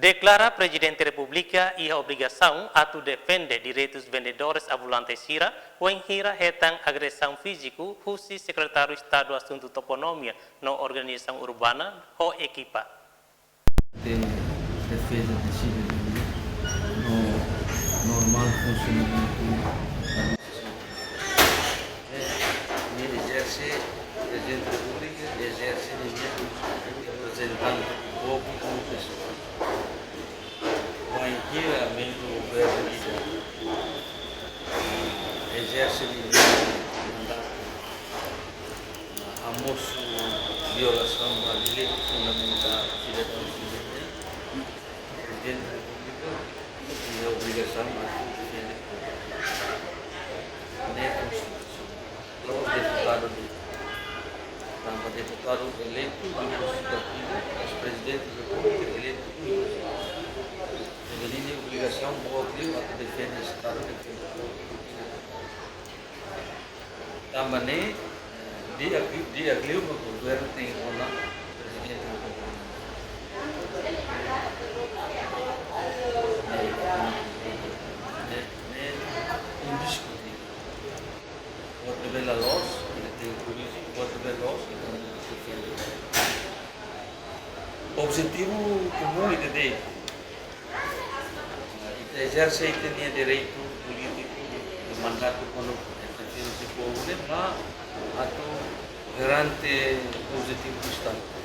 Declara Presidente da República e a obrigação a defender direitos dos vendedores ambulantes Hira, ou em Hira retam agressão física, o secretário de Estado do Assunto Toponomia na organização urbana, ou equipa. De defesa da cidadania no normal funcionamento da Ele exerce, o Presidente da República exerce representando o povo como pessoa. Tranquilamente o governo exerce mandato a moço violação da lei fundamental do cidadão civil. O Presidente da República tem a obrigação de defender o povo. Nem a Constituição. Os deputados estão deputados eleitos do Constitutivo, os presidentes da República eleitos do Constitutivo. Ele tem obrigação boa a defender o Estado de Direito. Também, dia que o governo tem o presidente da República. É indiscutível. Pode ver a luz, ele tem polícia, pode ver a luz, ele defende. O objetivo comum é de exerce e tem direito político de mandato quando se pode levar a garante o objetivo do Estado.